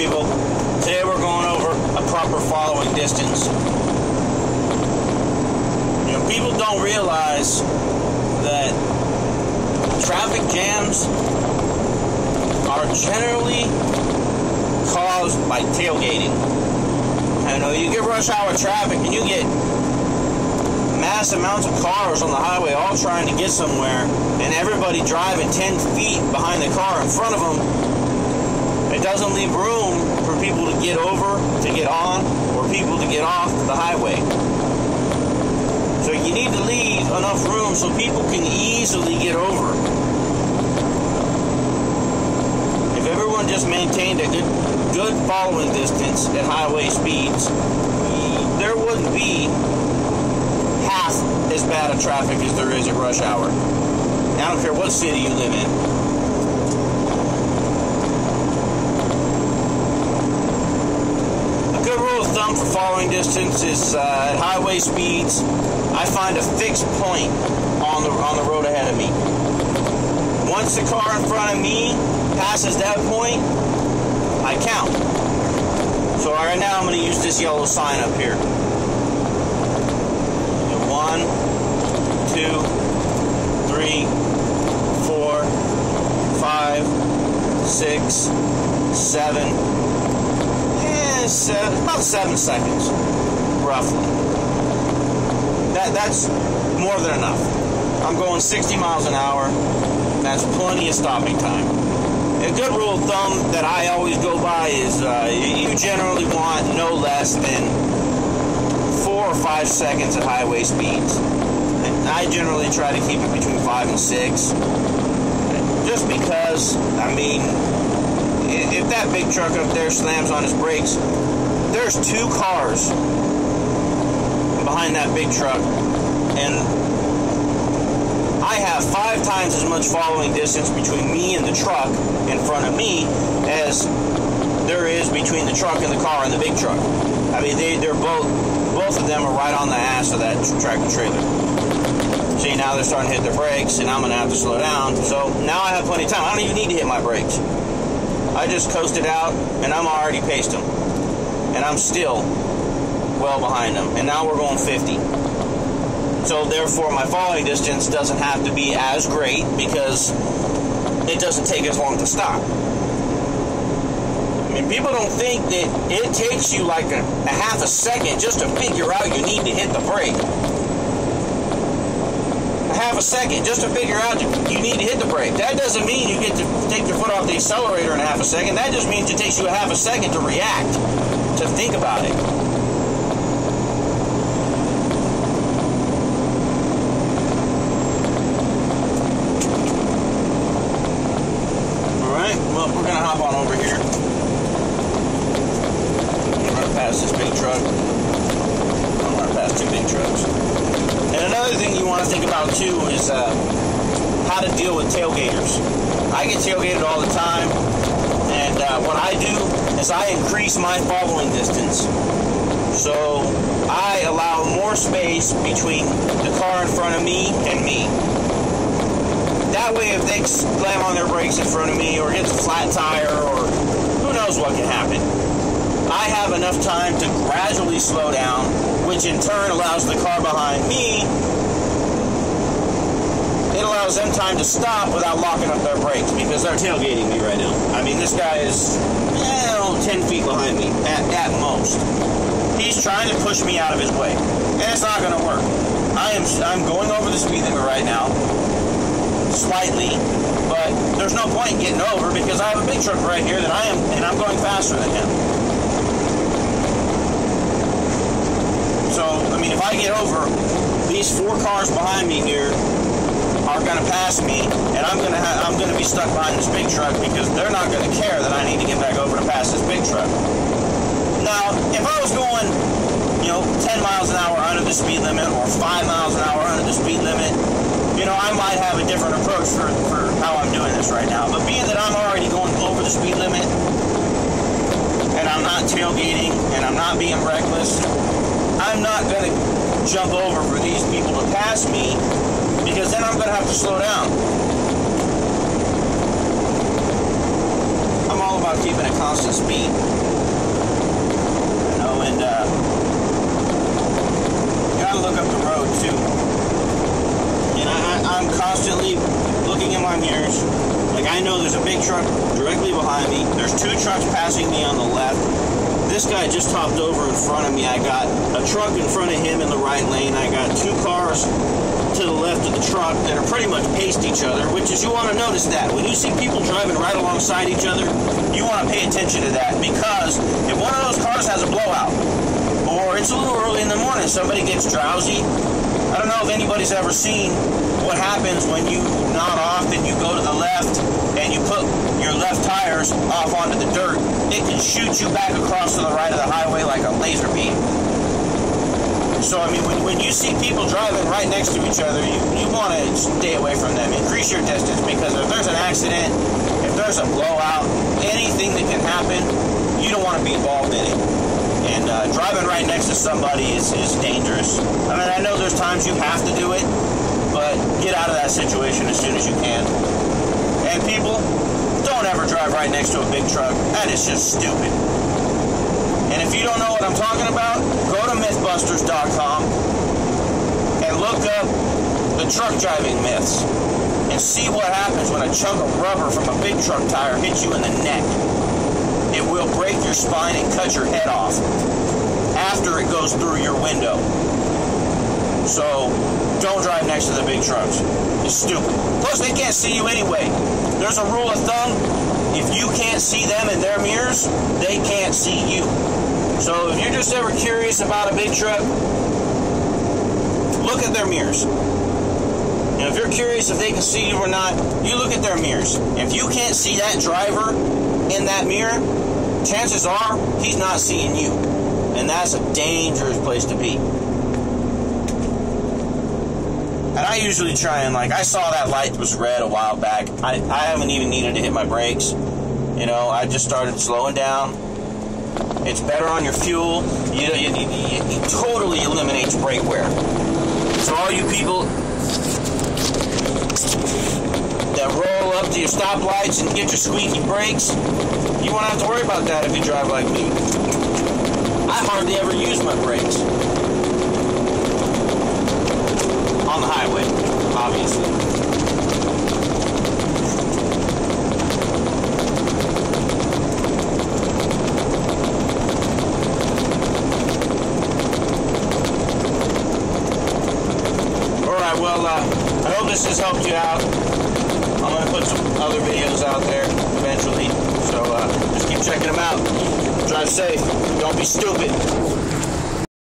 people. Today we're going over a proper following distance. You know, people don't realize that traffic jams are generally caused by tailgating. I know you get rush hour traffic and you get mass amounts of cars on the highway all trying to get somewhere, and everybody driving 10 feet behind the car in front of them. It doesn't leave room for people to get over, to get on, or people to get off the highway. So you need to leave enough room so people can easily get over. If everyone just maintained a good following distance at highway speeds, there wouldn't be half as bad a traffic as there is at rush hour. I don't care what city you live in. A good rule of thumb for following distance is at highway speeds, I find a fixed point on the road ahead of me. Once the car in front of me passes that point, I count. So right now I'm going to use this yellow sign up here. 1, 2, 3, 4, 5, 6, 7, and 7, about 7 seconds, roughly. That's more than enough. I'm going 60 miles an hour. That's plenty of stopping time. A good rule of thumb that I always go by is you generally want no less than 4 or 5 seconds at highway speeds. And I generally try to keep it between 5 and 6. Just because, I mean, if that big truck up there slams on his brakes, there's 2 cars behind that big truck, and I have 5 times as much following distance between me and the truck in front of me as there is between the truck and the car and the big truck. I mean, they're both of them are right on the ass of that tractor trailer. See, now they're starting to hit their brakes, and I'm going to have to slow down. So now I have plenty of time. I don't even need to hit my brakes. I just coasted out, and I'm already paced them. And I'm still well behind them. And now we're going 50. So therefore, my following distance doesn't have to be as great because it doesn't take as long to stop. I mean, people don't think that it takes you like a half a second just to figure out you need to hit the brake. A half a second just to figure out you need to hit the brake. That doesn't mean you get to take your foot off the accelerator in a half a second. That just means it takes you a half a second to react, to think about it. Well, we're going to hop on over here. Run past this big truck. I'll run past 2 big trucks. And another thing you want to think about, too, is how to deal with tailgaters. I get tailgated all the time, and what I do is I increase my following distance. So I allow more space between the car in front of me and me. That way, if they slam on their brakes in front of me or hits a flat tire or who knows what can happen, I have enough time to gradually slow down, which in turn allows the car behind me, it allows them time to stop without locking up their brakes because they're tailgating me right now. I mean, this guy is 10 feet behind me at most. He's trying to push me out of his way, and it's not going to work. I'm going over the speed limit right now. Slightly, but there's no point in getting over because I have a big truck right here that and I'm going faster than him. So, I mean, if I get over, these 4 cars behind me here are going to pass me, and I'm going to be stuck behind this big truck because they're not going to care that I need to get back over to pass this big truck. Now, if I was going, 10 miles an hour under the speed limit or 5 miles an hour under the speed limit, I might have a different approach for how I'm doing this right now. But being that I'm already going over the speed limit, and I'm not tailgating, and I'm not being reckless, I'm not going to jump over for these people to pass me, because then I'm going to have to slow down. I'm all about about keeping a constant speed. You know, and you gotta look up the road too. And I'm constantly looking in my mirrors. Like, I know there's a big truck directly behind me. There's two trucks passing me on the left. This guy just topped over in front of me. I got a truck in front of him in the right lane. I got two cars to the left of the truck that are pretty much paced each other, which is, you want to notice that. When you see people driving right alongside each other, you want to pay attention to that, because if one of those cars has a blowout, or it's a little early in the morning, somebody gets drowsy. I don't know if anybody's ever seen what happens when you nod off and you go to the left and you put your left tires off onto the dirt. It can shoot you back across to the right of the highway like a laser beam. So, I mean, when you see people driving right next to each other, you want to stay away from them. Increase your distance, because if there's an accident, if there's a blowout, anything that can happen, you don't want to be involved in it. And driving right next to somebody is dangerous. I mean, I know there's times you have to do it, but get out of that situation as soon as you can. And people, don't ever drive right next to a big truck. That is just stupid. And if you don't know what I'm talking about, go to Mythbusters.com and look up the truck driving myths and see what happens when a chunk of rubber from a big truck tire hits you in the neck. It will break your spine and cut your head off after it goes through your window. So, don't drive next to the big trucks. It's stupid. Plus, they can't see you anyway. There's a rule of thumb. If you can't see them in their mirrors, they can't see you. So, if you're just ever curious about a big truck, look at their mirrors. And if you're curious if they can see you or not, you look at their mirrors. If you can't see that driver in that mirror, chances are he's not seeing you. And that's a dangerous place to be. And I usually try and, like, I saw that light was red a while back. I haven't even needed to hit my brakes. You know, I just started slowing down. It's better on your fuel. It totally eliminates brake wear. So all you people that roll up to your stoplights and get your squeaky brakes, you won't have to worry about that if you drive like me. I hardly ever use my brakes. On the highway, obviously. Alright, well, I hope this has helped you out. I'm going to put some other videos out there eventually, so just keep checking them out. Drive safe. Don't be stupid.